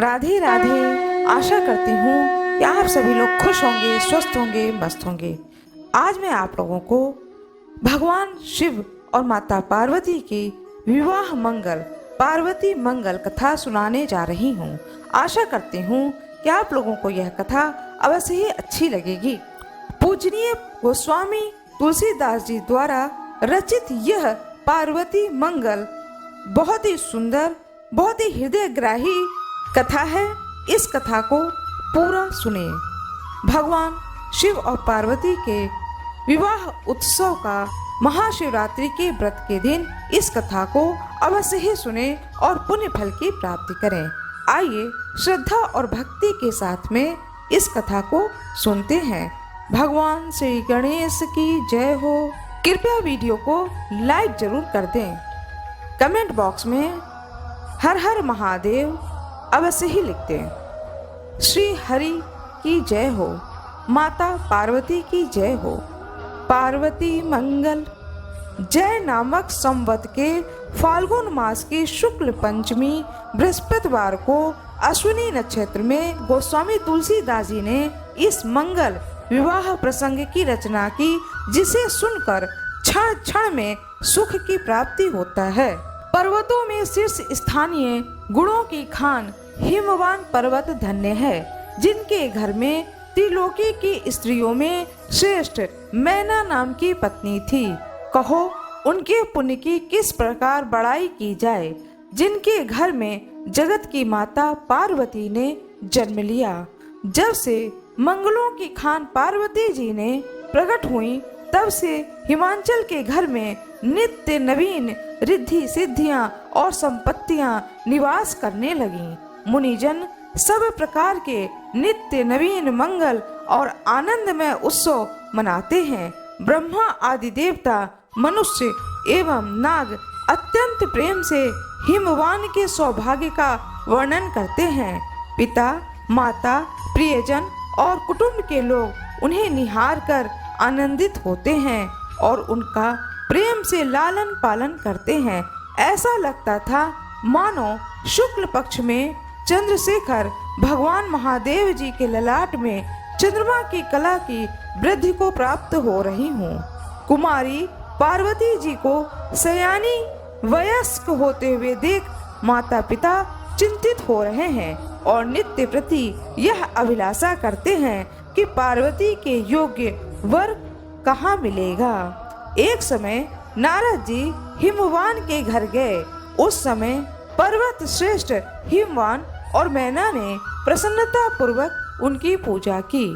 राधे राधे। आशा करती हूँ कि आप सभी लोग खुश होंगे, स्वस्थ होंगे, मस्त होंगे। आज मैं आप लोगों को भगवान शिव और माता पार्वती की विवाह मंगल पार्वती मंगल कथा सुनाने जा रही हूँ। आशा करती हूँ कि आप लोगों को यह कथा अवश्य ही अच्छी लगेगी। पूजनीय गोस्वामी तुलसीदास जी द्वारा रचित यह पार्वती मंगल बहुत ही सुंदर, बहुत ही हृदयग्राही कथा है। इस कथा को पूरा सुनिए। भगवान शिव और पार्वती के विवाह उत्सव का महाशिवरात्रि के व्रत के दिन इस कथा को अवश्य ही सुने और पुण्य फल की प्राप्ति करें। आइए श्रद्धा और भक्ति के साथ में इस कथा को सुनते हैं। भगवान श्री गणेश की जय हो। कृपया वीडियो को लाइक जरूर कर दें। कमेंट बॉक्स में हर हर महादेव अवश्य ही लिख दें। श्री हरि की जय हो, माता पार्वती की जय हो। पार्वती मंगल। जय नामक संवत के फाल्गुन मास की शुक्ल पंचमी बृहस्पतिवार को अश्विनी नक्षत्र में गोस्वामी तुलसीदास जी ने इस मंगल विवाह प्रसंग की रचना की, जिसे सुनकर क्षण क्षण में सुख की प्राप्ति होता है। पर्वतों में शीर्ष स्थानीय गुणों की खान हिमवान पर्वत धन्य है, जिनके घर में त्रिलोकी की स्त्रियों में श्रेष्ठ मैना नाम की पत्नी थी। कहो उनके पुण्य की किस प्रकार बड़ाई की जाए, जिनके घर में जगत की माता पार्वती ने जन्म लिया। जब से मंगलों की खान पार्वती जी ने प्रकट हुई, तब से हिमाचल के घर में नित्य नवीन रिद्धि सिद्धियां और संपत्तियां निवास करने लगीं। मुनिजन सब प्रकार के नित्य नवीन मंगल और आनंदमय उत्सव मनाते हैं। ब्रह्मा आदि देवता, मनुष्य एवं नाग अत्यंत प्रेम से हिमवान के सौभाग्य का वर्णन करते हैं। पिता, माता, प्रियजन और कुटुंब के लोग उन्हें निहार कर आनंदित होते हैं और उनका प्रेम से लालन पालन करते हैं। ऐसा लगता था मानो शुक्ल पक्ष में चंद्रशेखर भगवान महादेव जी के ललाट में चंद्रमा की कला की वृद्धि को प्राप्त हो रही हूँ। कुमारी पार्वती जी को सयानी वयस्क होते हुए देख माता पिता चिंतित हो रहे हैं और नित्य प्रति यह अभिलाषा करते हैं कि पार्वती के योग्य वर कहाँ मिलेगा। एक समय नारद जी हिमवान के घर गए। उस समय पर्वत श्रेष्ठ हिमवान और मैना ने प्रसन्नता पूर्वक उनकी पूजा की।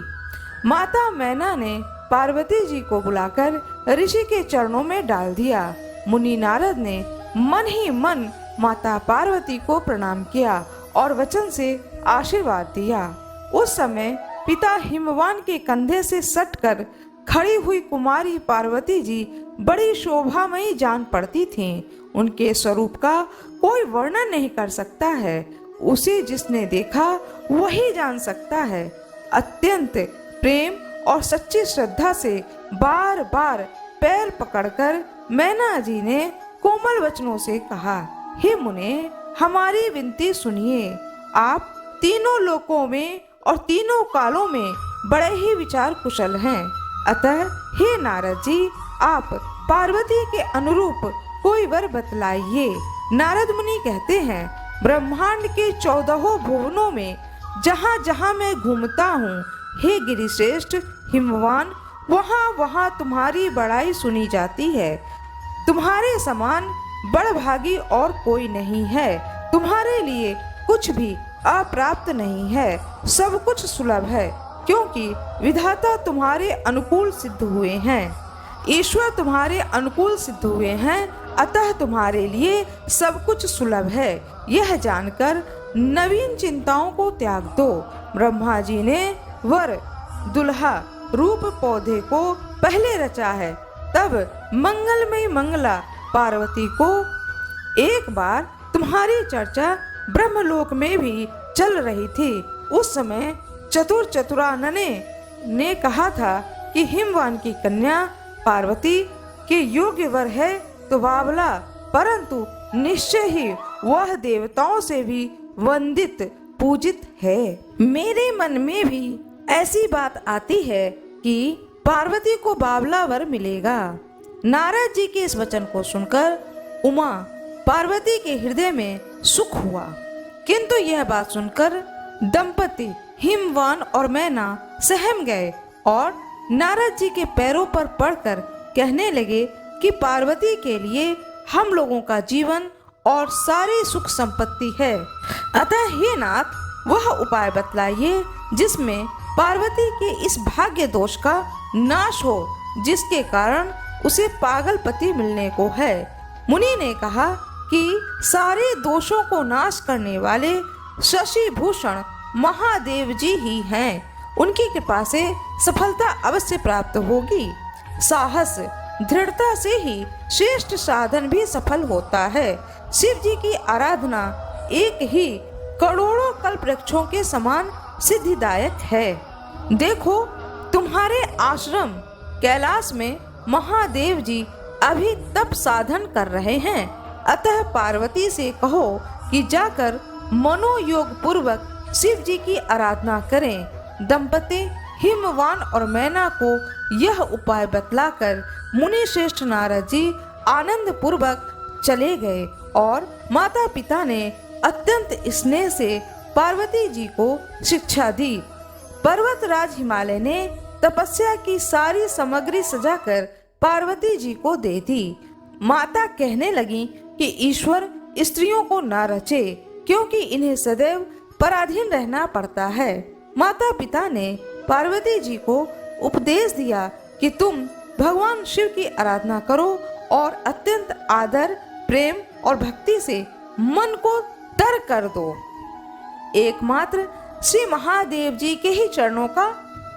माता मैना ने पार्वती जी को बुलाकर ऋषि के चरणों में डाल दिया। मुनि नारद ने मन ही मन माता पार्वती को प्रणाम किया और वचन से आशीर्वाद दिया। उस समय पिता हिमवान के कंधे से सटकर खड़ी हुई कुमारी पार्वती जी बड़ी शोभामयी जान पड़ती थीं। उनके स्वरूप का कोई वर्णन नहीं कर सकता है। उसे जिसने देखा वही जान सकता है। अत्यंत प्रेम और सच्ची श्रद्धा से बार बार पैर पकड़कर मैना जी ने कोमल वचनों से कहा, हे मुने, हमारी विनती सुनिए। आप तीनों लोकों में और तीनों कालों में बड़े ही विचार कुशल हैं। अतः हे नारद जी, आप पार्वती के अनुरूप कोई वर बतलाइए। नारद मुनि कहते हैं, ब्रह्मांड के 14 भुवनों में जहाँ जहाँ मैं घूमता हूँ, हे गिरिश्रेष्ठ हिमवान, वहाँ वहाँ तुम्हारी बड़ाई सुनी जाती है। तुम्हारे समान बड़भागी और कोई नहीं है। तुम्हारे लिए कुछ भी अप्राप्त नहीं है, सब कुछ सुलभ है, क्योंकि विधाता तुम्हारे अनुकूल सिद्ध हुए हैं। ईश्वर तुम्हारे अनुकूल सिद्ध हुए हैं, अतः तुम्हारे लिए सब कुछ सुलभ है। यह जानकर नवीन चिंताओं को त्याग दो। ब्रह्मा जी ने वर दुल्हा रूप पौधे को पहले रचा है, तब मंगलमयी मंगला पार्वती को। एक बार तुम्हारी चर्चा ब्रह्मलोक में भी चल रही थी। उस समय चतुरानने ने कहा था कि हिमवान की कन्या पार्वती के योग्य वर है तो बावला, परंतु निश्चय ही वह देवताओं से भी वंदित पूजित है। मेरे मन में भी ऐसी बात आती है कि पार्वती को बावला वर मिलेगा। नारद जी के इस वचन को सुनकर उमा पार्वती के हृदय में सुख हुआ, किंतु यह बात सुनकर दंपति हिमवान और मैना सहम गए और नारद जी के पैरों पर पड़कर कहने लगे कि पार्वती के लिए हम लोगों का जीवन और सारी सुख संपत्ति है, अतः हे नाथ वह उपाय बतलाइए जिसमें पार्वती के इस भाग्य दोष का नाश हो, जिसके कारण उसे पागल पति मिलने को है। मुनि ने कहा कि सारे दोषों को नाश करने वाले शशि भूषण महादेव जी ही हैं, उनकी कृपा से सफलता अवश्य प्राप्त होगी। साहस दृढ़ता से ही श्रेष्ठ साधन भी सफल होता है। शिव जी की आराधना एक ही करोड़ों कल्प वृक्षों के समान सिद्धिदायक है। देखो तुम्हारे आश्रम कैलाश में महादेव जी अभी तप साधन कर रहे हैं, अतः पार्वती से कहो कि जाकर मनोयोग पूर्वक शिव जी की आराधना करें। दंपति हिमवान और मैना को यह उपाय बतलाकर मुनि श्रेष्ठ नारद जी आनंद पूर्वक चले गए और माता पिता ने अत्यंत स्नेह से पार्वती जी को शिक्षा दी। पर्वतराज हिमालय ने तपस्या की सारी सामग्री सजाकर पार्वती जी को दे दी। माता कहने लगी कि ईश्वर स्त्रियों को न रचे, क्योंकि इन्हें सदैव पराधीन रहना पड़ता है। माता पिता ने पार्वती जी को उपदेश दिया कि तुम भगवान शिव की आराधना करो और अत्यंत आदर प्रेम और भक्ति से मन को तर कर दो। एकमात्र श्री महादेव जी के ही चरणों का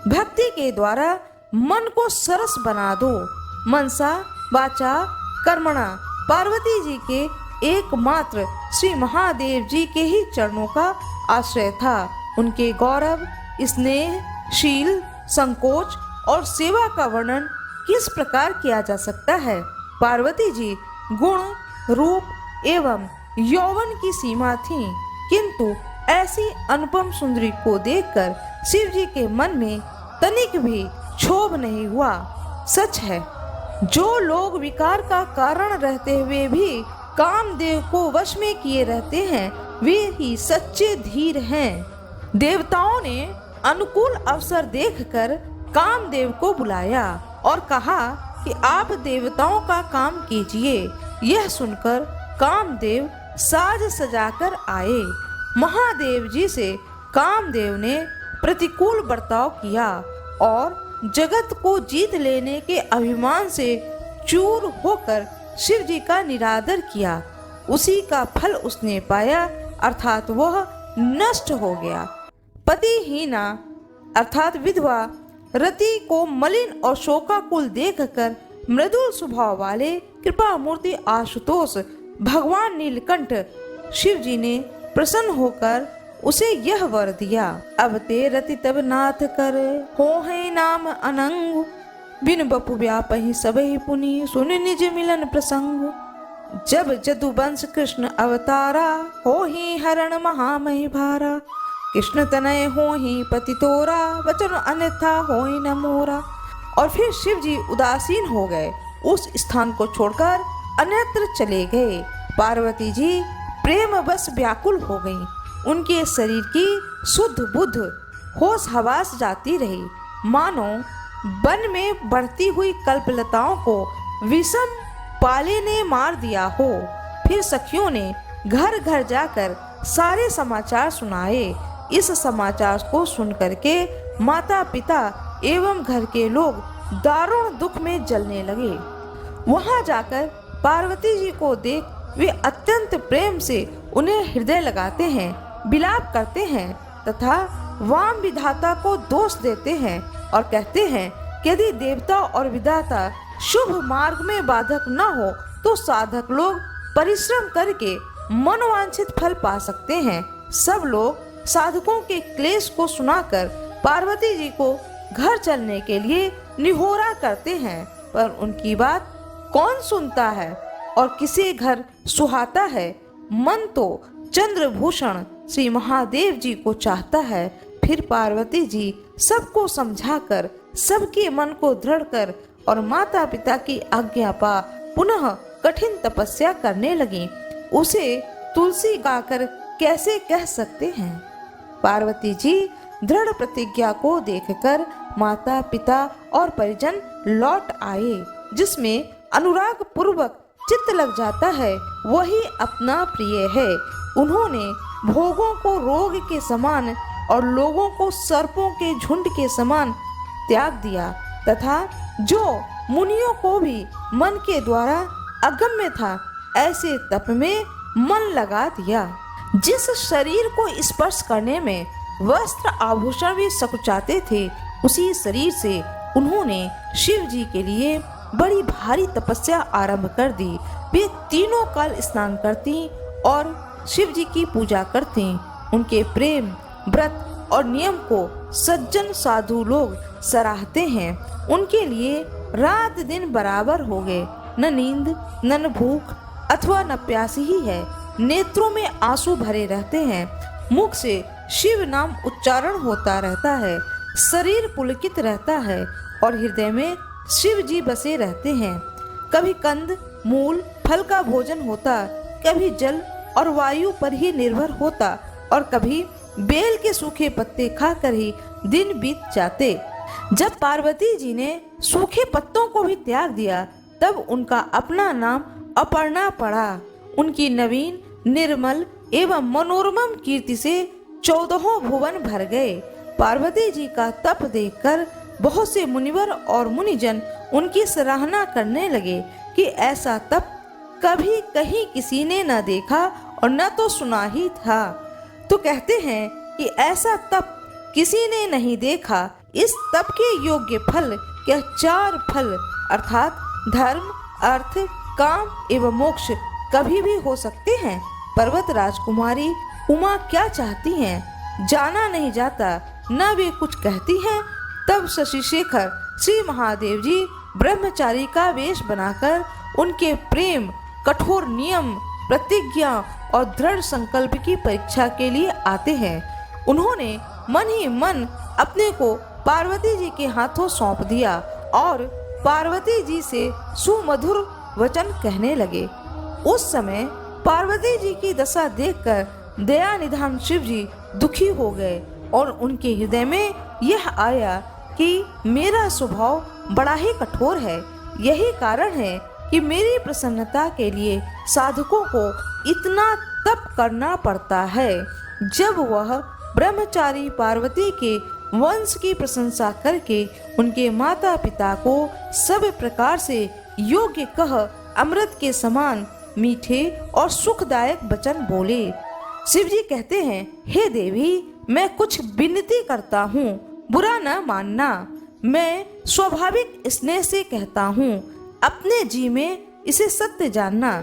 भक्ति के द्वारा मन को सरस बना दो। मनसा वाचा कर्मणा पार्वती जी के एकमात्र श्री महादेव जी के ही चरणों का आश्रय था। उनके गौरव, स्नेह, शील, संकोच और सेवा का वर्णन किस प्रकार किया जा सकता है। पार्वती जी गुण, रूप एवं यौवन की सीमा थी, किंतु ऐसी अनुपम सुंदरी को देखकर शिव जी के मन में तनिक भी क्षोभ नहीं हुआ। सच है, जो लोग विकार का कारण रहते हुए भी कामदेव को वश में किए रहते हैं, वे ही सच्चे धीर हैं। देवताओं ने अनुकूल अवसर देखकर कामदेव को बुलाया और कहा कि आप देवताओं का काम कीजिए। यह सुनकर कामदेव साज सजाकर आए। महादेव जी से कामदेव ने प्रतिकूल बर्ताव किया और जगत को जीत लेने के अभिमान से चूर होकर शिव जी का निरादर किया। उसी का फल उसने पाया, अर्थात वह नष्ट हो गया। पतिहीना अर्थात विधवा रति को मलिन और शोकाकुल देखकर मृदुल स्वभाव वाले कृपा मूर्ति आशुतोष भगवान नीलकंठ शिव जी ने प्रसन्न होकर उसे यह वर दिया। अब ते रति तब नाथ कर हो है नाम अनंग, बिन बपु व्यापहि सबहि पुनि सुन निज मिलन प्रसंग। जब जदुवंश कृष्ण अवतारा हो ही हरण महामहि भारा, कृष्ण तनय हो ही पति तोरा वचन अन्यथा हो ही न मोरा। और फिर शिव जी उदासीन हो गए, उस स्थान को छोड़कर अन्यत्र चले गए। पार्वती जी प्रेम बस व्याकुल हो गईं। उनके शरीर की शुद्ध बुद्ध होश हवास जाती रही, मानो वन में बढ़ती हुई कल्पलताओं को विषम पाले ने मार दिया हो। फिर सखियों ने घर घर जाकर सारे समाचार सुनाए। इस समाचार को सुन करके माता पिता एवं घर के लोग दारुण दुख में जलने लगे। वहां जाकर पार्वती जी को देख वे अत्यंत प्रेम से उन्हें हृदय लगाते हैं, विलाप करते हैं तथा वाम विधाता को दोष देते हैं और कहते हैं कि यदि देवता और विधाता शुभ मार्ग में बाधक न हो तो साधक लोग परिश्रम करके मनोवांछित फल पा सकते हैं। सब लोग साधकों के क्लेश को सुनाकर पार्वती जी को घर चलने के लिए निहोरा करते हैं, पर उनकी बात कौन सुनता है और किसे घर सुहाता है। मन तो चंद्रभूषण श्री महादेव जी को चाहता है, फिर पार्वती जी सबको समझाकर सबके मन को दृढ़ कर और माता पिता की आज्ञा पा पुनः कठिन तपस्या करने लगी। उसे तुलसी गाकर कैसे कह सकते हैं। पार्वती जी दृढ़ प्रतिज्ञा को देखकर माता पिता और परिजन लौट आए। जिसमें अनुराग पूर्वक चित्त लग जाता है वही अपना प्रिय है। उन्होंने भोगों को रोग के समान और लोगों को सर्पों के झुंड के समान त्याग दिया तथा जो मुनियों को भी मन के द्वारा अगम्य था ऐसे तप में मन लगा दिया। जिस शरीर को स्पर्श करने में वस्त्र आभूषण भी सकुचाते थे उसी शरीर से उन्होंने शिव जी के लिए बड़ी भारी तपस्या आरंभ कर दी। वे तीनों काल स्नान करती और शिव जी की पूजा करती। उनके प्रेम व्रत और नियम को सज्जन साधु लोग सराहते हैं। उनके लिए रात दिन बराबर हो गए, न नींद न भूख अथवा न प्यास ही है। नेत्रों में आंसू भरे रहते हैं, मुख से शिव नाम उच्चारण होता रहता है, शरीर पुलकित रहता है और हृदय में शिव जी बसे रहते हैं। कभी कंद मूल फल का भोजन होता, कभी जल और वायु पर ही निर्भर होता और कभी बेल के सूखे पत्ते खाकर ही दिन बीत जाते। जब पार्वती जी ने सूखे पत्तों को भी त्याग दिया तब उनका अपना नाम अपर्णा पड़ा। उनकी नवीन निर्मल एवं मनोरम कीर्ति से 14 भुवन भर गए। पार्वती जी का तप देखकर बहुत से मुनिवर और मुनिजन उनकी सराहना करने लगे कि ऐसा तप कभी कहीं किसी ने न देखा और न तो सुना ही था। तो कहते हैं कि ऐसा तप किसी ने नहीं देखा। इस तप के योग्य फल क्या 4 फल अर्थात धर्म अर्थ काम एवं मोक्ष कभी भी हो सकते हैं। पर्वत राजकुमारी उमा क्या चाहती हैं जाना नहीं जाता, न वे कुछ कहती हैं। तब शशि शेखर श्री महादेव जी ब्रह्मचारी का वेश बनाकर उनके प्रेम कठोर नियम प्रतिज्ञा और दृढ़ संकल्प की परीक्षा के लिए आते हैं। उन्होंने मन ही मन अपने को पार्वती जी के हाथों सौंप दिया और पार्वती जी से सुमधुर वचन कहने लगे। उस समय पार्वती जी की दशा देखकर दया निधान शिव जी दुखी हो गए और उनके हृदय में यह आया कि मेरा स्वभाव बड़ा ही कठोर है। यही कारण है कि मेरी प्रसन्नता के लिए साधकों को इतना तप करना पड़ता है। जब वह ब्रह्मचारी पार्वती के वंश की प्रशंसा करके उनके माता पिता को सब प्रकार से योग्य कह अमृत के समान मीठे और सुखदायक वचन बोले। शिव जी कहते हैं, हे देवी, मैं कुछ विनती करता हूँ, बुरा न मानना। मैं स्वाभाविक स्नेह से कहता हूँ, अपने जी में इसे सत्य जानना।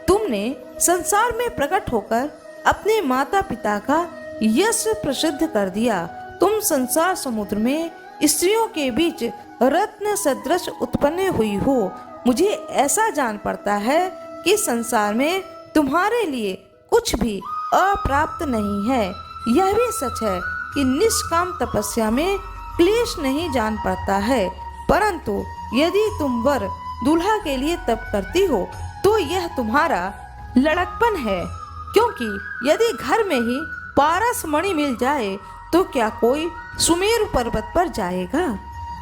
तुमने संसार में प्रकट होकर अपने माता पिता का यश प्रसिद्ध कर दिया। तुम संसार समुद्र में स्त्रियों के बीच रत्न सदृश उत्पन्न हुई हो। मुझे ऐसा जान पड़ता है कि संसार में तुम्हारे लिए कुछ भी अप्राप्त नहीं है। यह भी सच है कि निष्काम तपस्या में क्लेश नहीं जान पड़ता है, परंतु यदि तुम वर दूल्हा के लिए तप करती हो तो यह तुम्हारा लड़कपन है, क्योंकि यदि घर में ही पारस मणि मिल जाए तो क्या कोई सुमेरु पर्वत पर जाएगा।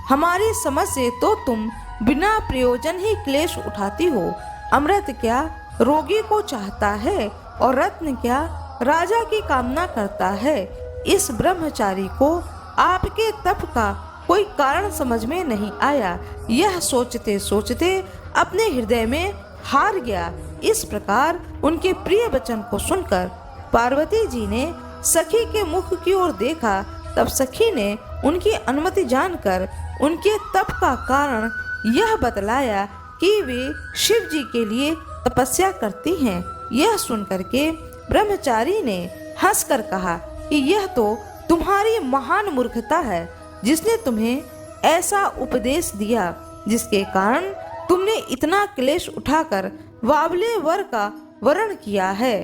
हमारी समझ से तो तुम बिना प्रयोजन ही क्लेश उठाती हो। अमृत क्या रोगी को चाहता है और रत्न क्या राजा की कामना करता है। इस ब्रह्मचारी को आपके तप का कोई कारण समझ में नहीं आया। यह सोचते सोचते अपने हृदय में हार गया। इस प्रकार उनके प्रिय वचन को सुनकर पार्वती जी ने सखी के मुख की ओर देखा। तब सखी ने उनकी अनुमति जानकर उनके तप का कारण यह बतलाया कि वे शिव जी के लिए तपस्या करती हैं। यह सुनकर के ब्रह्मचारी ने हंसकर कहा कि यह तो तुम्हारी महान मूर्खता है, जिसने तुम्हें ऐसा उपदेश दिया, जिसके कारण तुमने इतना क्लेश उठाकर वावले वर का वरण किया है।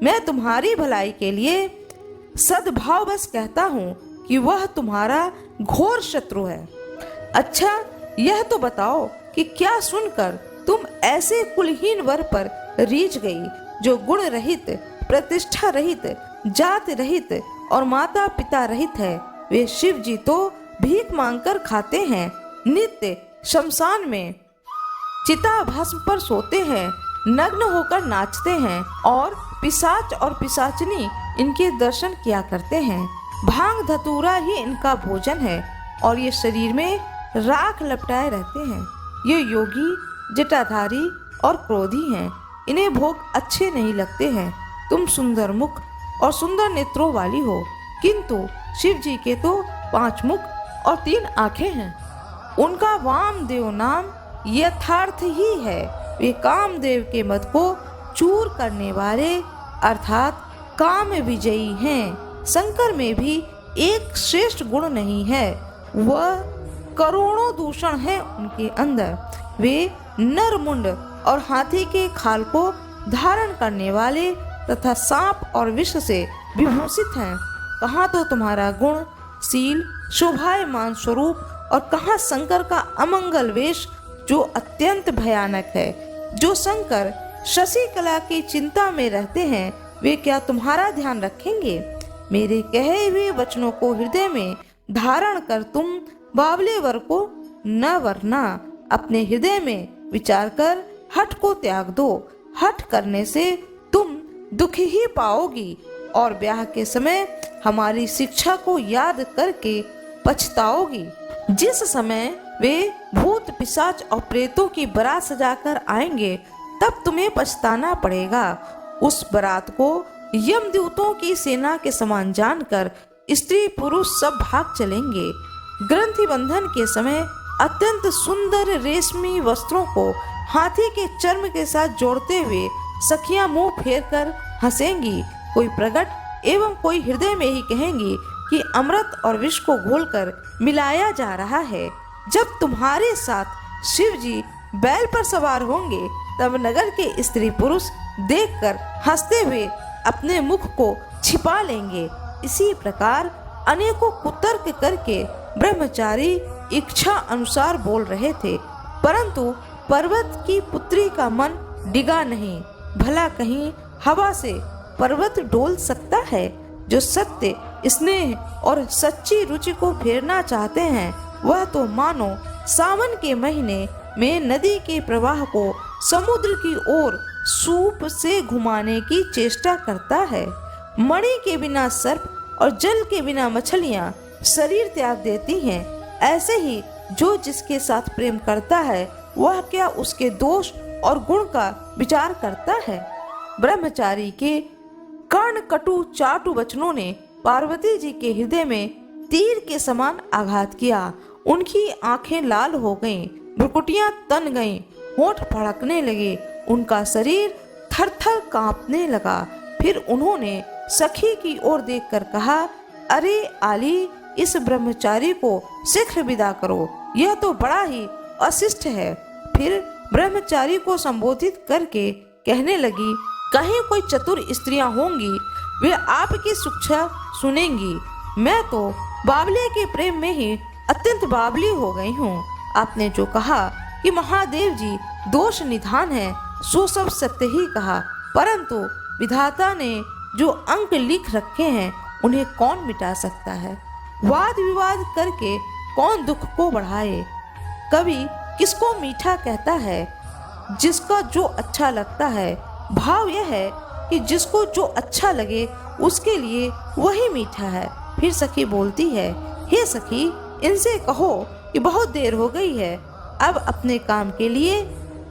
मैं तुम्हारी भलाई के लिए सद्भाव बस कहता हूँ कि वह तुम्हारा घोर शत्रु है। अच्छा, यह तो बताओ कि क्या सुनकर तुम ऐसे कुलहीन वर पर रीझ गई, जो गुण रहित, प्रतिष्ठा रहित, जाति रहित और माता पिता रहित है। वे शिव जी तो भीख मांगकर खाते हैं, नित्य शमशान में चिता भस्म पर सोते हैं, नग्न होकर नाचते हैं और पिशाच और पिशाचनी इनके दर्शन किया करते हैं। भांग धतूरा ही इनका भोजन है और ये शरीर में राख लपटाए रहते हैं। ये योगी, जटाधारी और क्रोधी हैं। इन्हें भोग अच्छे नहीं लगते हैं। तुम सुंदर मुख और सुंदर नेत्रों वाली हो, किंतु शिव जी के तो 5 मुख और 3 आंखें हैं। उनका वामदेव नाम यथार्थ ही है। वे कामदेव के मद को चूर करने वाले अर्थात काम विजयी हैं। शंकर में भी एक श्रेष्ठ गुण नहीं है, वह करोड़ों दूषण है उनके अंदर। वे नरमुंड और हाथी के खाल को धारण करने वाले तथा सांप और विष से विभूषित हैं। कहाँ तो तुम्हारा गुण, शील, शोभायमान स्वरूप और कहाँ शंकर का अमंगल वेश, जो अत्यंत भयानक है। जो शंकर शशि कला की चिंता में रहते हैं, वे क्या तुम्हारा ध्यान रखेंगे? मेरे कहे हुए वचनों को हृदय में धारण कर तुम बावले वर को न वरना। अपने हृदय में विचार कर हठ को त्याग दो। हठ करने से तुम दुख ही पाओगी और ब्याह के समय हमारी शिक्षा को याद करके पछताओगी। जिस समय वे भूत पिशाच और प्रेतों की बारात सजाकर आएंगे, तब तुम्हें पछताना पड़ेगा। उस बारात को यमदूतों की सेना के समान जानकर स्त्री पुरुष सब भाग चलेंगे। ग्रंथि बंधन के समय अत्यंत सुंदर रेशमी वस्त्रों को हाथी के चर्म के साथ जोड़ते हुए सखियां मुंह फेर कर हंसेंगी। कोई प्रकट एवं कोई हृदय में ही कहेंगी कि अमृत और विष को घोलकर मिलाया जा रहा है। जब तुम्हारे साथ शिव जी बैल पर सवार होंगे, तब नगर के स्त्री पुरुष देखकर हंसते हुए अपने मुख को छिपा लेंगे। इसी प्रकार अनेकों कुतर्क करके ब्रह्मचारी इच्छा अनुसार बोल रहे थे, परंतु पर्वत की पुत्री का मन डिगा नहीं। भला कहीं हवा से पर्वत डोल सकता है? जो सत्य, स्नेह और सच्ची रुचि को फेरना चाहते हैं, वह तो मानो सावन के महीने में नदी के प्रवाह को समुद्र की ओर सूप से घुमाने की चेष्टा करता है। मणि के बिना सर्प और जल के बिना मछलियां शरीर त्याग देती हैं, ऐसे ही जो जिसके साथ प्रेम करता है, वह क्या उसके दोष और गुण का विचार करता है? ब्रह्मचारी के कर्ण कटु चाटु वचनों ने पार्वती जी के हृदय में तीर के समान आघात किया। उनकी आंखें लाल हो गईं, भ्रुकुटियां तन गईं, होंठ फड़कने लगे, उनका शरीर थर-थर कांपने लगा। फिर उन्होंने सखी की ओर देखकर कहा, अरे आली, इस ब्रह्मचारी को शीघ्र विदा करो, यह तो बड़ा ही अशिष्ट है। फिर ब्रह्मचारी को संबोधित करके कहने लगी, कहीं कोई चतुर स्त्रियां होंगी, वे आपकी शिक्षा सुनेंगी। मैं तो बावले के प्रेम में ही अत्यंत बावली हो गई हूँ। आपने जो कहा कि महादेव जी दोष निधान है, सो सब सत्य ही कहा, परंतु विधाता ने जो अंक लिख रखे हैं, उन्हें कौन मिटा सकता है? वाद विवाद करके कौन दुख को बढ़ाए? कभी किसको मीठा कहता है? जिसका जो अच्छा लगता है। भाव यह है कि जिसको जो अच्छा लगे उसके लिए वही मीठा है। फिर सखी बोलती है, हे सखी, इनसे कहो कि बहुत देर हो गई है, अब अपने काम के लिए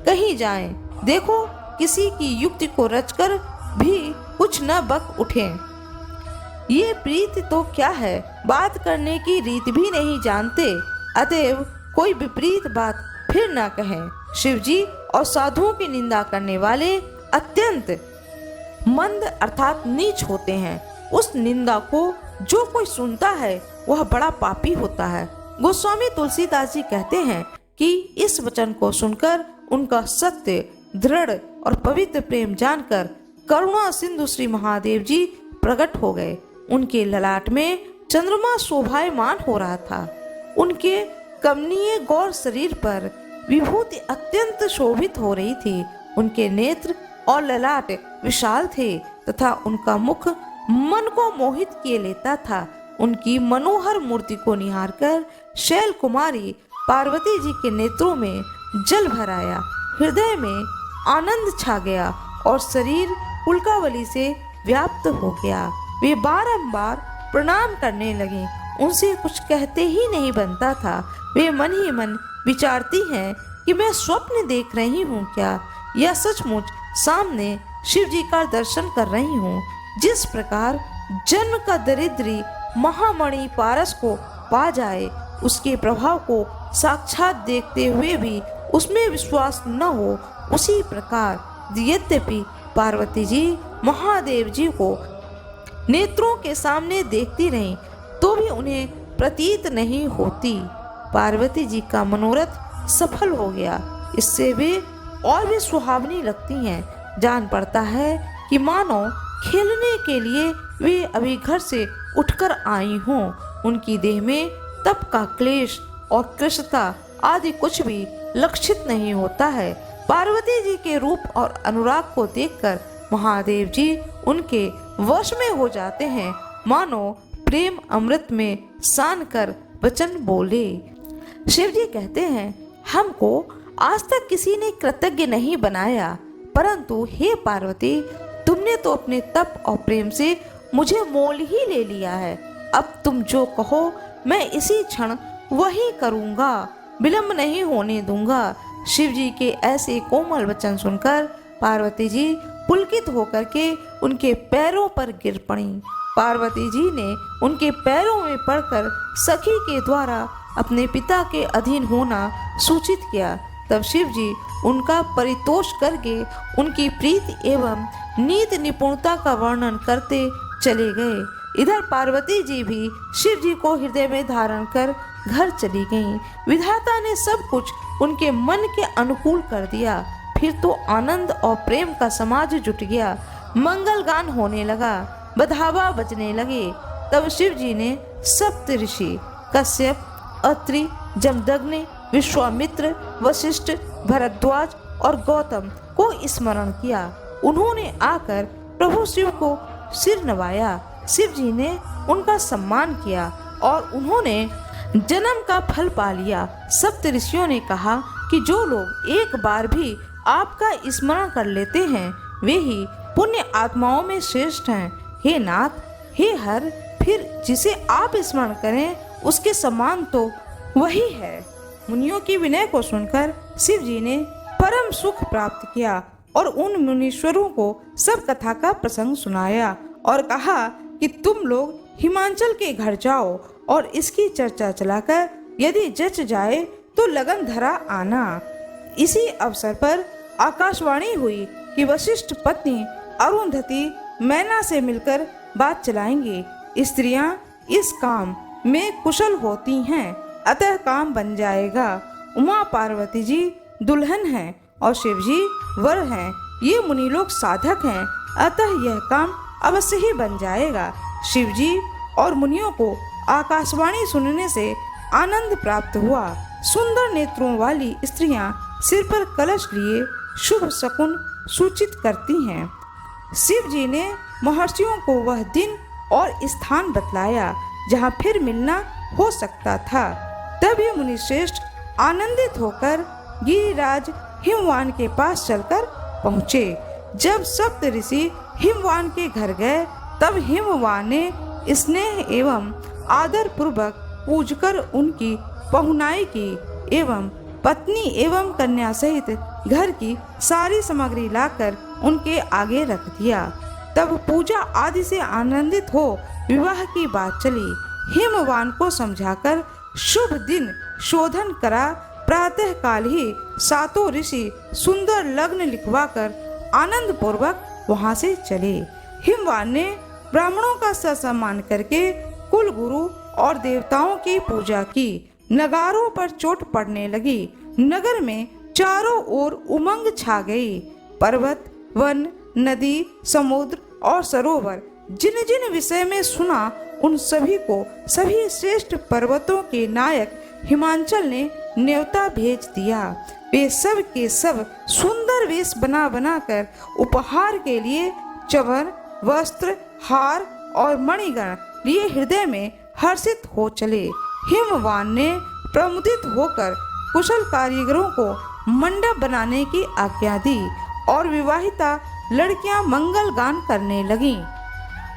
कहीं जाएं। देखो किसी की युक्ति को रचकर भी कुछ न बक उठें। ये प्रीति तो क्या है, बात करने की रीत भी नहीं जानते, अतएव कोई विपरीत बात फिर ना कहें। शिवजी और साधुओं की निंदा करने वाले अत्यंत मंद अर्थात नीच होते हैं। उस निंदा को जो कोई सुनता है, वह बड़ा पापी होता है। गोस्वामी तुलसीदास जी कहते हैं कि इस वचन को सुनकर उनका सत्य, दृढ़ और पवित्र प्रेम जानकर करुणा सिंधु श्री महादेव जी प्रकट हो गए। उनके ललाट में चंद्रमा शोभायमान हो रहा था। उनके कमनीय गौर शरीर पर विभूति अत्यंत शोभित हो रही थी। उनके नेत्र और ललाट विशाल थे तथा उनका मुख मन को मोहित किए लेता था। उनकी मनोहर मूर्ति को निहारकर शैल कुमारी पार्वती जी के नेत्रों में जल भर आया, हृदय में आनंद छा गया और शरीर पुलकावली से व्याप्त हो गया। वे बारंबार प्रणाम करने लगी। उनसे कुछ कहते ही नहीं बनता था। वे मन ही मन विचारती हैं कि मैं स्वप्न देख रही हूँ क्या, या सचमुच सामने शिव जी का दर्शन कर रही हूँ। जिस प्रकार जन्म का दरिद्री महामणि पारस को पा जाए, उसके प्रभाव को साक्षात देखते हुए भी उसमें विश्वास न हो, उसी प्रकार यद्यपि पार्वती जी महादेव जी को नेत्रों के सामने देखती रहीं तो भी उन्हें प्रतीत नहीं होती। पार्वती जी का मनोरथ सफल हो गया। इससे वे और भी सुहावनी लगती हैं। जान पड़ता है कि मानो खेलने के लिए वे अभी घर से उठकर आई हों। उनकी देह में तप का क्लेश और कृशता आदि कुछ भी लक्षित नहीं होता है। पार्वती जी के रूप और अनुराग को देखकर महादेव जी उनके वश में हो जाते हैं। मानो प्रेम अमृत में सान कर वचन बोले। शिव जी कहते हैं, हमको आज तक किसी ने कृतज्ञ नहीं बनाया, परंतु हे पार्वती, तुमने तो अपने तप और प्रेम से मुझे मोल ही ले लिया है। अब तुम जो कहो मैं इसी क्षण वही करूँगा, विलंब नहीं होने दूंगा। शिव जी के ऐसे कोमल वचन सुनकर पार्वती जी पुलकित होकर के उनके पैरों पर गिर पड़ी। पार्वती जी ने उनके पैरों में पड़कर सखी के द्वारा अपने पिता के अधीन होना सूचित किया। तब शिव जी उनका परितोष करके उनकी प्रीति एवं नीति निपुणता का वर्णन करते चले गए। इधर पार्वती जी भी शिव जी को हृदय में धारण कर घर चली गईं। विधाता ने सब कुछ उनके मन के अनुकूल कर दिया। फिर तो आनंद और प्रेम का समाज जुट गया। मंगल गान होने लगा, बधावा बजने लगे। तब शिव जी ने सप्त ऋषि कश्यप, अत्रि, जमदग्नि, विश्वामित्र, वशिष्ठ, भरद्वाज और गौतम को स्मरण किया। उन्होंने आकर प्रभु शिव को सिर नवाया। शिव जी ने उनका सम्मान किया और उन्होंने जन्म का फल पा लिया। सप्त ऋषियों ने कहा कि जो लोग एक बार भी आपका स्मरण कर लेते हैं वे ही पुण्य आत्माओं में श्रेष्ठ हैं। हे नाथ, हे हर, फिर जिसे आप स्मरण करें उसके समान तो वही है। मुनियों की विनय को सुनकर शिव जी ने परम सुख प्राप्त किया और उन मुनीश्वरों को सब कथा का प्रसंग सुनाया और कहा कि तुम लोग हिमांचल के घर जाओ और इसकी चर्चा चलाकर यदि जच जाए तो लगन धरा आना। इसी अवसर पर आकाशवाणी हुई कि वशिष्ठ पत्नी अरुंधति मैना से मिलकर बात चलाएंगे। स्त्रियां इस काम में कुशल होती हैं, अतः काम बन जाएगा। उमा पार्वती जी दुल्हन हैं और शिव जी वर हैं। ये मुनि लोग साधक हैं, अतः यह काम अवश्य ही बन जाएगा। शिव जी और मुनियों को आकाशवाणी सुनने से आनंद प्राप्त हुआ। सुंदर नेत्रों वाली स्त्रियां सिर पर कलश लिए शुभ शकुन सूचित करती हैं। शिव जी ने महर्षियों को वह दिन और स्थान बतलाया जहाँ फिर मिलना हो सकता था। तब ये मुनिश्रेष्ठ आनंदित होकर गिरिराज हिमवान के पास चलकर पहुँचे। जब सप्त ऋषि हिमवान के घर गए तब हिमवान ने स्नेह एवं आदर पूर्वक पूजकर उनकी पहुनाई की एवं पत्नी एवं कन्या सहित घर की सारी सामग्री लाकर उनके आगे रख दिया। तब पूजा आदि से आनंदित हो विवाह की बात चली। हिमवान को समझाकर शुभ दिन शोधन करा प्रातः काल ही सातों ऋषि सुंदर लग्न लिखवाकर आनंद पूर्वक वहां से चले। हिमवान ने ब्राह्मणों का सम्मान करके कुल गुरु और देवताओं की पूजा की। नगारों पर चोट पड़ने लगी। नगर में चारों ओर उमंग छा गई। पर्वत, वन, नदी, समुद्र और सरोवर जिन जिन विषय में सुना उन सभी को सभी श्रेष्ठ पर्वतों के नायक हिमांचल ने न्योता भेज दिया। वे सब के सब सुंदर वेश बना बना कर उपहार के लिए चवर, वस्त्र, हार और मणिगण लिए हृदय में हर्षित हो चले। हिमवान ने प्रमुदित होकर कुशल कारीगरों को मंडप बनाने की आज्ञा दी और विवाहिता लड़कियां मंगल गान करने लगीं।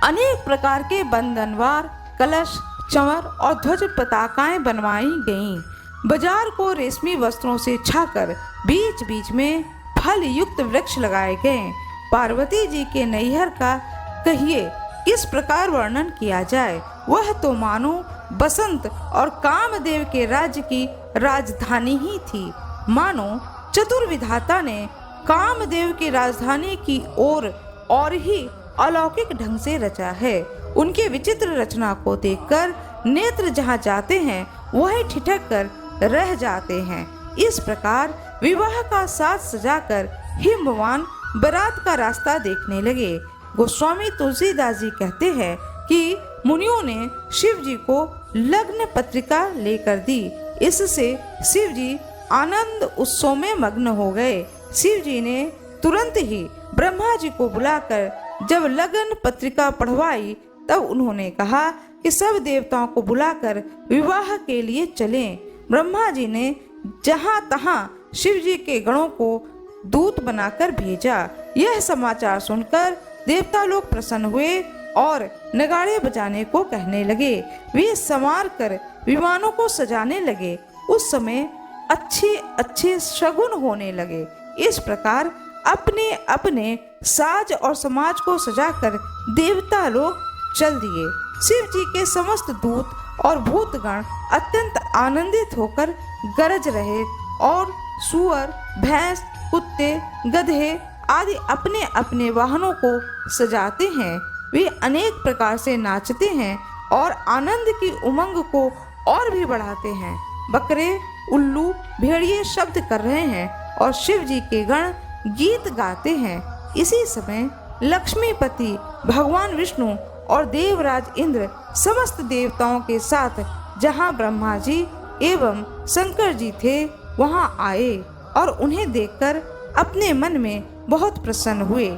अनेक प्रकार के बंधनवार, कलश, चंवर और ध्वज पताकाएं बनवाई गईं। बाजार को रेशमी वस्त्रों से छाकर बीच बीच में फल युक्त वृक्ष लगाए गए। पार्वती जी के नैहर का कहिए किस प्रकार वर्णन किया जाए, वह तो मानो बसंत और कामदेव के राज्य की राजधानी ही थी। मानो चतुर विधाता ने कामदेव की राजधानी की ओर और ही अलौकिक ढंग से रचा है। उनके विचित्र रचना को देखकर नेत्र जहाँ जाते हैं वही ठिठक कर रह जाते हैं। इस प्रकार विवाह का साज सजाकर हिमवान बारात का रास्ता देखने लगे। गोस्वामी तुलसीदास जी कहते हैं कि मुनियों ने शिव जी को लग्न पत्रिका लेकर दी। इससे शिव जी आनंद उत्सव में मग्न हो गए। शिव जी ने तुरंत ही ब्रह्मा जी को बुलाकर जब लग्न पत्रिका पढ़वाई तब उन्होंने कहा कि सब देवताओं को बुलाकर विवाह के लिए चलें। ब्रह्मा जी ने जहाँ तहाँ शिव जी के गणों को दूत बनाकर भेजा। यह समाचार सुनकर देवता लोग प्रसन्न हुए और नगाड़े बजाने को कहने लगे। वे संवार कर विमानों को सजाने लगे। उस समय अच्छे अच्छे शगुन होने लगे। इस प्रकार अपने अपने साज और समाज को सजाकर देवता लोग चल दिए। शिव जी के समस्त दूत और भूतगण अत्यंत आनंदित होकर गरज रहे और सुअर, भैंस, कुत्ते, गधे आदि अपने अपने वाहनों को सजाते हैं। वे अनेक प्रकार से नाचते हैं और आनंद की उमंग को और भी बढ़ाते हैं। बकरे, उल्लू, भेड़िए शब्द कर रहे हैं और शिव जी के गण गीत गाते हैं। इसी समय लक्ष्मीपति भगवान विष्णु और देवराज इंद्र समस्त देवताओं के साथ जहाँ ब्रह्मा जी एवं शंकर जी थे वहाँ आए और उन्हें देखकर अपने मन में बहुत प्रसन्न हुए।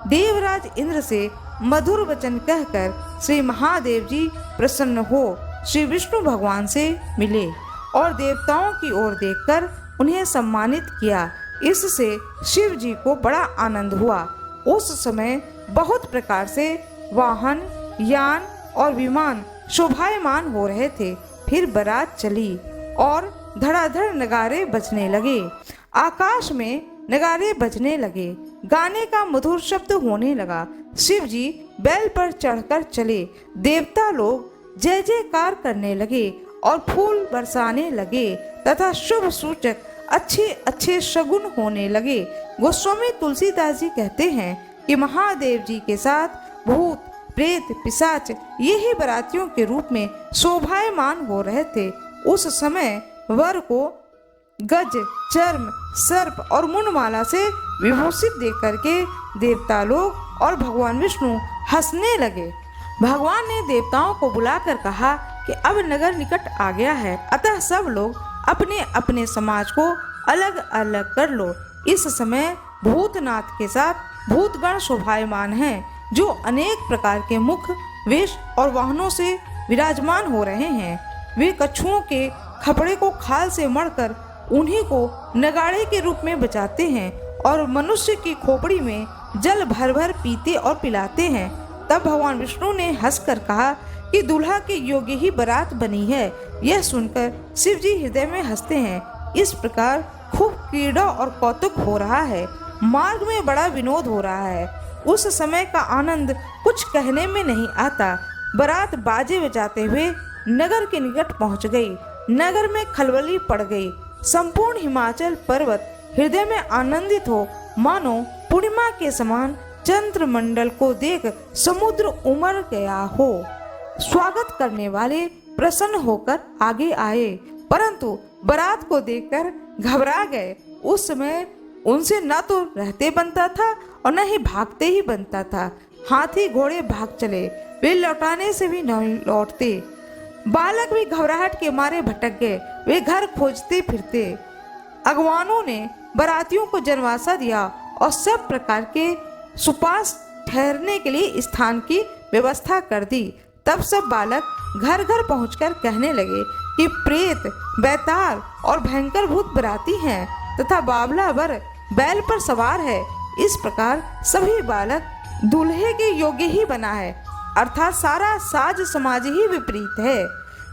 देवराज इंद्र से मधुर वचन कहकर श्री महादेव जी प्रसन्न हो श्री विष्णु भगवान से मिले और देवताओं की ओर देखकर उन्हें सम्मानित किया। इससे शिव जी को बड़ा आनंद हुआ। उस समय बहुत प्रकार से वाहन, यान और विमान शोभायमान हो रहे थे। फिर बारात चली और धड़ाधड़ नगारे बजने लगे। आकाश में नगारे बजने लगे। गाने का मधुर शब्द होने लगा। शिव जी बैल पर चढ़कर चले। देवता लोग जय जयकार करने लगे और फूल बरसाने लगे तथा शुभ सूचक अच्छे अच्छे शगुन होने लगे। गोस्वामी तुलसीदास जी कहते हैं कि महादेव जी के साथ भूत, प्रेत, पिशाच यही बारातियों के रूप में शोभायमान हो रहे थे। उस समय वर को गज, चर्म, सर्प और मुंडमाला से विभूषित देख करके देवता लोग और भगवान विष्णु हंसने लगे। भगवान ने देवताओं को बुलाकर कहा कि अब नगर निकट आ गया है, अतः सब लोग अपने अपने समाज को अलग अलग कर लो। इस समय भूतनाथ के साथ भूतगण शोभायमान हैं, जो अनेक प्रकार के मुख, वेश और वाहनों से विराजमान हो रहे हैं। वे कछुओं के खपड़े को खाल से मढ़कर उन्हीं को नगाड़े के रूप में बजाते हैं और मनुष्य की खोपड़ी में जल भर भर पीते और पिलाते हैं। तब भगवान विष्णु ने हंसकर कहा कि दूल्हा के योग्य ही बारात बनी है। यह सुनकर शिव जी हृदय में हंसते हैं। इस प्रकार खूब क्रीड़ा और कौतुक हो रहा है। मार्ग में बड़ा विनोद हो रहा है। उस समय का आनंद कुछ कहने में नहीं आता। बारात बाजे बजाते हुए नगर के निकट पहुंच गई। नगर में खलबली पड़ गई। संपूर्ण हिमाचल पर्वत हृदय में आनंदित हो मानो पूर्णिमा के समान चंद्र मंडल को देख समुद्र उमड़ गया हो। स्वागत करने वाले प्रसन्न होकर आगे आए, परंतु बारात को देखकर घबरा गए। उस समय उनसे न तो रहते बनता था और न ही भागते ही बनता था। हाथी घोड़े भाग चले, वे लौटाने से भी नहीं लौटते। बालक भी घबराहट के मारे भटक गए, वे घर खोजते फिरते। अगवानों ने बरातियों को जनवासा दिया और सब प्रकार के सुपास ठहरने के लिए स्थान की व्यवस्था कर दी। तब सब बालक घर घर पहुंचकर कहने लगे कि प्रेत, बैताल और भयंकर भूत बराती हैं तथा बावला वर बैल पर सवार है। इस प्रकार सभी बालक दूल्हे के योग्य ही बना है, अर्थात सारा साज समाज ही विपरीत है।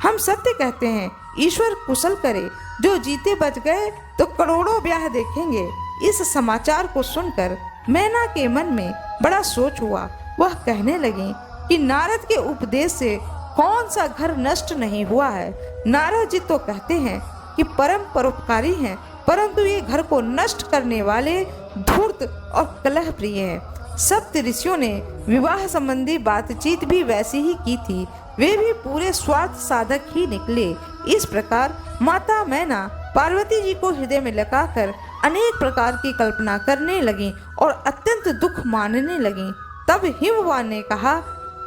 हम सत्य कहते हैं, ईश्वर कुशल करे, जो जीते बच गए तो करोड़ों ब्याह देखेंगे। इस समाचार को सुनकर मैना के मन में बड़ा सोच हुआ। वह कहने लगी कि नारद के उपदेश से कौन सा घर नष्ट नहीं हुआ है। नारद जी तो कहते हैं कि परम परोपकारी हैं, परंतु ये घर को नष्ट करने वाले धूर्त और कलह प्रिय हैं। सप्त ऋषियों ने विवाह संबंधी बातचीत भी वैसी ही की थी, वे भी पूरे स्वार्थ साधक ही निकले। इस प्रकार माता मैना पार्वती जी को हृदय में लगाकर अनेक प्रकार की कल्पना करने लगी और अत्यंत दुख मानने लगी। तब हिमवान ने कहा,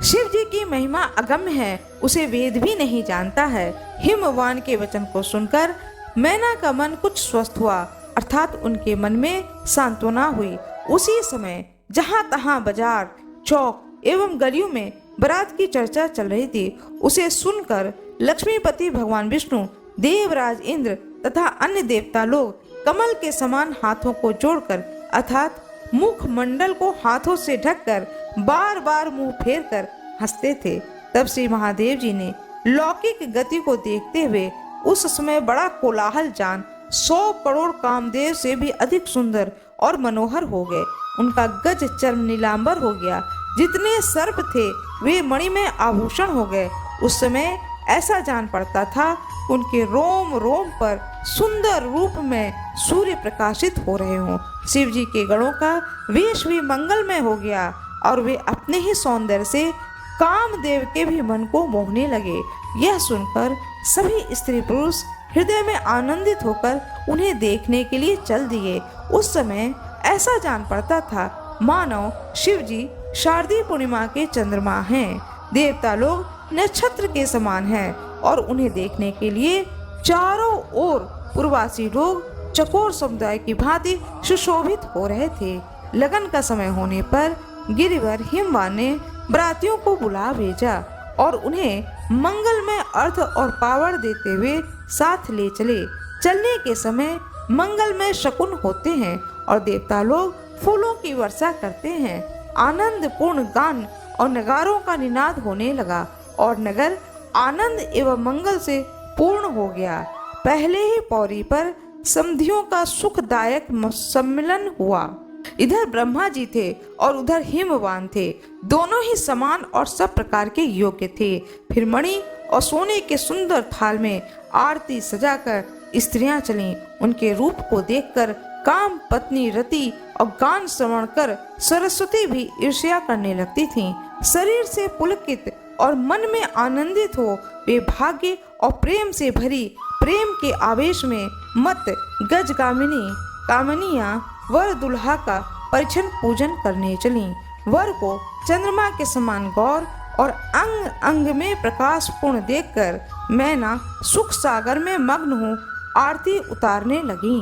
शिव जी की महिमा अगम्य है, उसे वेद भी नहीं जानता है। हिमवान के वचन को सुनकर मैना का मन कुछ स्वस्थ हुआ, अर्थात उनके मन में सांत्वना हुई। उसी समय जहाँ तहाँ बाजार, चौक एवं गलियों में बारात की चर्चा चल रही थी। उसे सुनकर लक्ष्मीपति भगवान विष्णु, देवराज इंद्र तथा अन्य देवता लोग कमल के समान हाथों को जोड़कर अर्थात मुख मंडल को हाथों से ढककर बार बार मुंह फेर कर हंसते थे। तब श्री महादेव जी ने लौकिक गति को देखते हुए उस समय बड़ा कोलाहल जान 100 करोड़ कामदेव से भी अधिक सुंदर और मनोहर हो गए। उनका गज चर्म नीलांबर हो गया, जितने सर्प थे वे मणिमय आभूषण हो गए। उस समय ऐसा जान पड़ता था उनके रोम रोम पर सुंदर रूप में सूर्य प्रकाशित हो रहे हों। शिव जी के गणों का वेश भी मंगलमय हो गया और वे अपने ही सौंदर्य से कामदेव के भी मन को मोहने लगे। यह सुनकर सभी स्त्री पुरुष हृदय में आनंदित होकर उन्हें देखने के लिए चल दिए। उस समय ऐसा जान पड़ता था मानो शिव जी शारदीय पूर्णिमा के चंद्रमा हैं। देवता लोग नक्षत्र के समान हैं और उन्हें देखने के लिए चारों ओर पूर्ववासी लोग चकोर समुदाय की भांति सुशोभित हो रहे थे। लगन का समय होने पर गिरिवर हिमवान ने बरातियों को बुला भेजा और उन्हें मंगलमय अर्घ और पावड़ देते हुए साथ ले चले। चलने के समय मंगलमय शकुन होते हैं और देवता लोग फूलों की वर्षा करते हैं। आनंद पूर्ण गान और नगारों का निनाद होने लगा और नगर आनंद एवं मंगल से पूर्ण हो गया। पहले ही पौड़ी पर समधियों का सुखदायक सम्मिलन हुआ। इधर ब्रह्मा जी थे और उधर हिमवान थे, दोनों ही समान और सब प्रकार के योग्य थे। फिर मणि और सोने के सुंदर थाल में आरती सजाकर स्त्रियां चलीं। उनके रूप को देखकर काम पत्नी रति और गान श्रवण कर सरस्वती भी ईर्ष्या करने लगती थीं। शरीर से पुलकित और मन में आनंदित हो वे भाग्य और प्रेम से भरी प्रेम के आवेश में मत गजगामिनी कामनिया वर दुल्हा का परिछन पूजन करने चली। वर को चंद्रमा के समान गौर और अंग अंग में प्रकाश पूर्ण देखकर मैना सुख सागर में मग्न हो आरती उतारने लगी।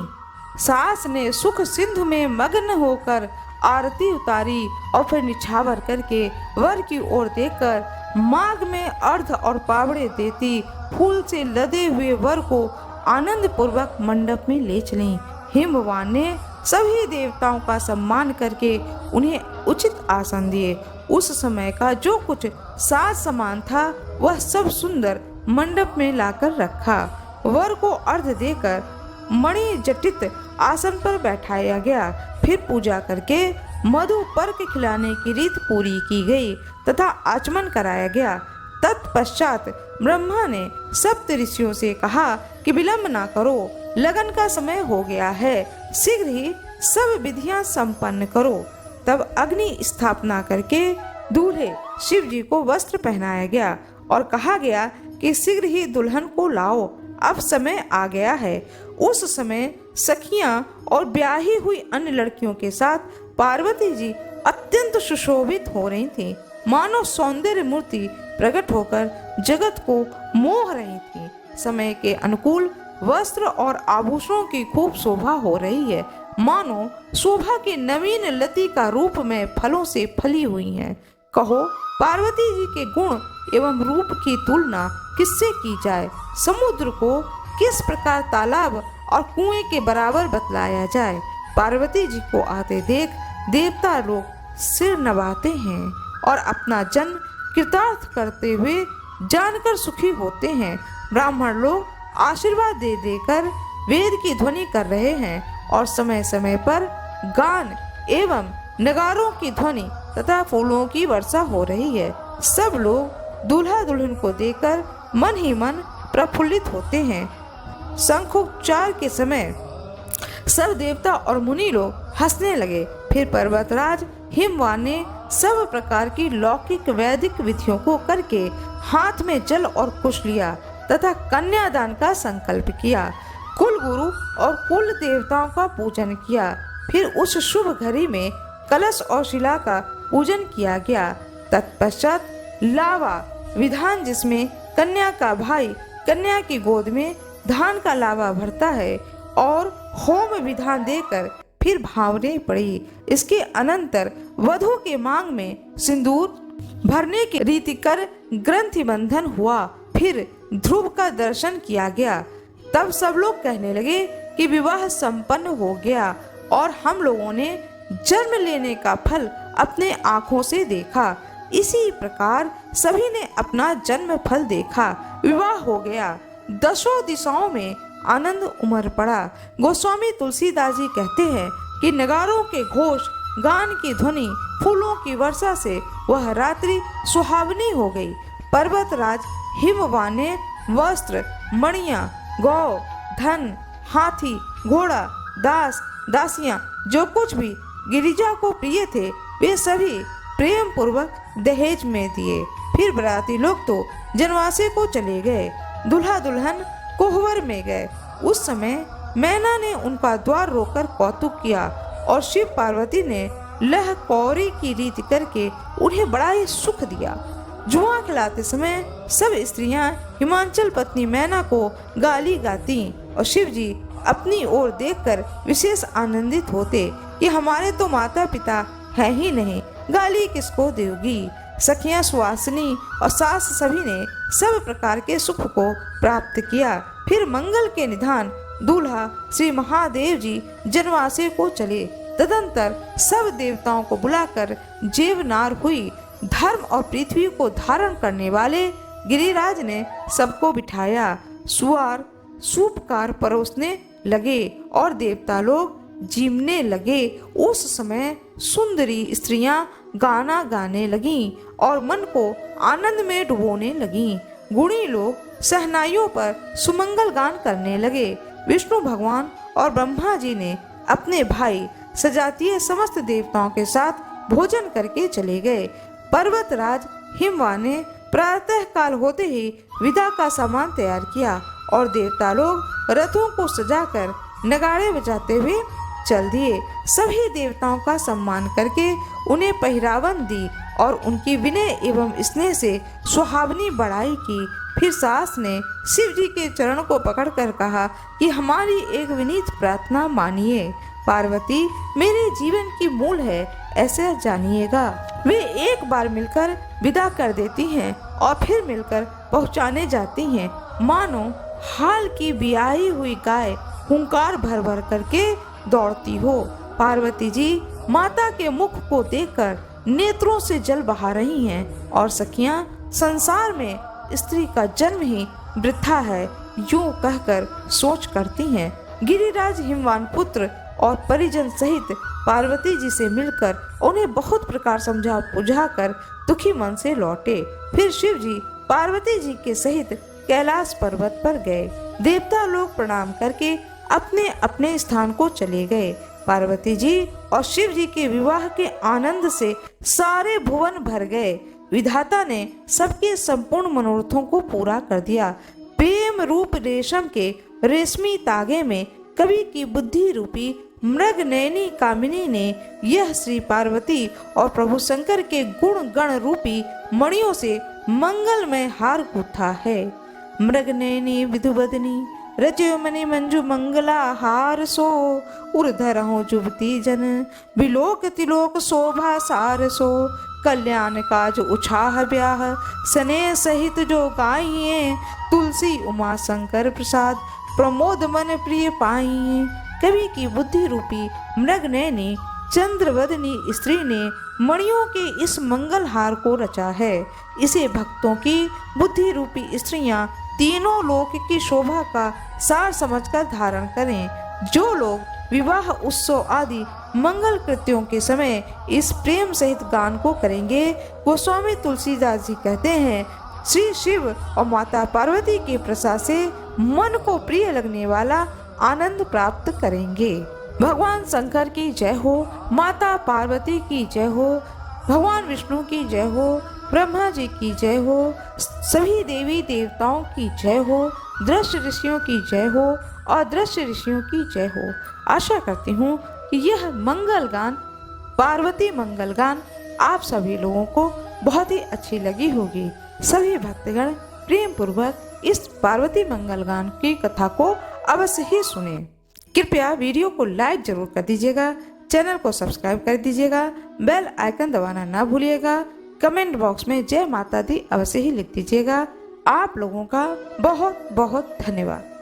सास ने सुख सिंधु में मग्न होकर आरती उतारी और फिर निछावर करके वर की ओर देखकर माघ में अर्घ और पावड़े देती फूल से लदे हुए वर को आनंद पूर्वक मंडप में ले चली। हिमवान ने सभी देवताओं का सम्मान करके उन्हें उचित आसन दिए। उस समय का जो कुछ साज सामान था वह सब सुंदर मंडप में लाकर रखा। वर को अर्घ देकर मणि जटित आसन पर बैठाया गया। फिर पूजा करके मधु पर्क खिलाने की रीत पूरी की गई तथा आचमन कराया गया। तत्पश्चात ब्रह्मा ने सप्त ऋषियों से कहा कि विलंब ना करो, लगन का समय हो गया है, शीघ्र ही सब विधियां संपन्न करो। तब अग्नि स्थापना करके दूल्हे शिव जी को वस्त्र पहनाया गया और कहा गया कि शीघ्र ही दुल्हन को लाओ, अब समय आ गया है। उस समय सखियां और ब्याही हुई अन्य लड़कियों के साथ पार्वती जी अत्यंत सुशोभित हो रही थी, मानो सौंदर्य मूर्ति प्रकट होकर जगत को मोह रही थी। समय के अनुकूल वस्त्र और आभूषणों की खूब शोभा हो रही है, मानो शोभा के नवीन लती का रूप में फलों से फली हुई है। कहो पार्वती जी के गुण एवं रूप की तुलना किससे की जाए? समुद्र को किस प्रकार तालाब और कुएं के बराबर बतलाया जाए? पार्वती जी को आते देख देवता लोग सिर नवाते हैं और अपना जन्म कृतार्थ करते हुए जानकर सुखी होते हैं। ब्राह्मण लोग आशीर्वाद दे देकर वेद की ध्वनि कर रहे हैं और समय समय पर गान एवं नगारों की ध्वनि तथा फूलों की वर्षा हो रही है। सब लोग दूल्हा दुल्हन को देखकर मन ही मन प्रफुल्लित होते हैं। शंखोच्चार के समय सब देवता और मुनि लोग हंसने लगे। फिर पर्वतराज हिमवान ने सब प्रकार की लौकिक वैदिक विधियों को करके हाथ में जल और कुश लिया तथा कन्यादान का संकल्प किया। कुल गुरु और कुल देवताओं का पूजन किया। फिर उस शुभ घड़ी में कलश और शिला का पूजन किया गया। तत्पश्चात लावा विधान, जिसमें कन्या का भाई कन्या की गोद में धान का लावा भरता है, और होम विधान देकर फिर भावने पड़ी। इसके अनंतर वधू के मांग में सिंदूर भरने की रीति कर ग्रंथि बंधन हुआ। फिर ध्रुव का दर्शन किया गया। तब सब लोग कहने लगे कि विवाह संपन्न हो गया और हम लोगों ने जन्म लेने का फल अपने आँखों से देखा। इसी प्रकार सभी ने अपना जन्म फल देखा। विवाह हो गया। दसों दिशाओं में आनंद उमड़ पड़ा। गोस्वामी तुलसीदास जी कहते हैं कि नगारों के घोष, गान की ध्वनि, फूलों की वर्षा से वह रात्रि सुहावनी हो गई। पर्वतराज हिमवान ने वस्त्र, मणियां, गौ, धन, हाथी, घोड़ा, दास, दासियां, जो कुछ भी गिरिजा को प्रिय थे, वे सभी प्रेम पूर्वक दहेज में दिए। फिर बराती लोग तो जनवासे को चले गए। दूल्हा दुल्हन कोहबर में गए। उस समय मैना ने उनका द्वार रोककर कौतुक किया और शिव पार्वती ने लह कौरी की रीति करके उन्हें बड़ा ही सुख दिया। जुआ खिलाते समय सब स्त्रियां हिमाचल पत्नी मैना को गाली गाती और शिव जी अपनी ओर देखकर विशेष आनंदित होते कि हमारे तो माता पिता है ही नहीं, गाली किसको देगी। सखियां सुवासिनी और सास सभी ने सब प्रकार के सुख को प्राप्त किया। फिर मंगल के निधान दूल्हा श्री महादेव जी जनवासे को चले। तदंतर सब देवताओं को बुलाकर जेवनार हुई। धर्म और पृथ्वी को धारण करने वाले गिरिराज ने सबको बिठाया। सुवार सूपकार परोसने लगे और देवता लोग जीमने लगे। उस समय सुंदरी स्त्रियां गाना गाने लगीं और मन को आनंद में डुबोने लगीं। गुणी लोग सहनाइयों पर सुमंगल गान करने लगे। विष्णु भगवान और ब्रह्मा जी ने अपने भाई सजातीय समस्त देवताओं के साथ भोजन करके चले गए। पर्वतराज हिमवान ने प्रातः काल होते ही विदा का सामान तैयार किया और देवता लोग रथों को सजाकर नगाड़े बजाते हुए चल दिए। सभी देवताओं का सम्मान करके उन्हें पहरावन दी और उनकी विनय एवं स्नेह से सुहावनी बढ़ाई की। फिर सास ने शिव जी के चरण को पकड़कर कहा कि हमारी एक विनीत प्रार्थना मानिए। पार्वती मेरे जीवन की मूल है, ऐसे जानिएगा। वे एक बार मिलकर विदा कर देती हैं और फिर मिलकर पहुंचाने जाती हैं, मानो हाल की बियाही हुई गाय हुंकार भर भर करके दौड़ती हो। पार्वती जी माता के मुख को देखकर नेत्रों से जल बहा रही हैं और सखियां संसार में स्त्री का जन्म ही वृथा है, यूं कहकर सोच करती हैं। गिरिराज हिमवान पुत्र और परिजन सहित पार्वती जी से मिलकर उन्हें बहुत प्रकार समझा बुझा कर दुखी मन से लौटे। फिर शिव जी पार्वती जी के सहित कैलाश पर्वत पर गए। देवता लोग प्रणाम करके अपने अपने स्थान को चले गए। पार्वती जी और शिव जी के विवाह के आनंद से सारे भुवन भर गए। विधाता ने सबके संपूर्ण मनोरथों को पूरा कर दिया। प्रेम रूप रेशम के रेशमी तागे में कवि की बुद्धि रूपी मृगनयनी कामिनी ने यह श्री पार्वती और प्रभु शंकर के गुण गण रूपी मणियों से मंगलमय हार गूथा है। मृगनयनी विधुवदनी रजो मणि मंजू मंगला हार सो उर्धर हो जुबती जन विलोक तिलोक शोभा सार सो कल्याण काज उछाह ब्याह स्नेह सहित जो गाइए तुलसी उमा शंकर प्रसाद प्रमोद मन प्रिय पाइए। कवि की बुद्धि रूपी मृगनयनी चंद्रवदनी स्त्री ने मणियों के इस मंगल हार को रचा है। इसे भक्तों की बुद्धि रूपी स्त्रियां तीनों लोक की शोभा का सार समझकर धारण करें। जो लोग विवाह उत्सव आदि मंगल कृत्यों के समय इस प्रेम सहित गान को करेंगे, गोस्वामी तुलसीदास जी कहते हैं, श्री शिव और माता पार्वती के प्रसाद से मन को प्रिय लगने वाला आनंद प्राप्त करेंगे। भगवान शंकर की जय हो, माता पार्वती की जय हो, भगवान विष्णु की जय हो, ब्रह्मा जी की जय हो, सभी देवी देवताओं की जय हो, दृश्य ऋषियों की जय हो और दृश्य ऋषियों की जय हो। आशा करती हूँ कि यह मंगल गान, पार्वती मंगल गान, आप सभी लोगों को बहुत ही अच्छी लगी होगी। सभी भक्तगण प्रेम पूर्वक इस पार्वती मंगल गान की कथा को अवश्य ही सुने। कृपया वीडियो को लाइक जरूर कर दीजिएगा, चैनल को सब्सक्राइब कर दीजिएगा, बेल आइकन दबाना ना भूलिएगा। कमेंट बॉक्स में जय माता दी अवश्य ही लिख दीजिएगा। आप लोगों का बहुत बहुत धन्यवाद।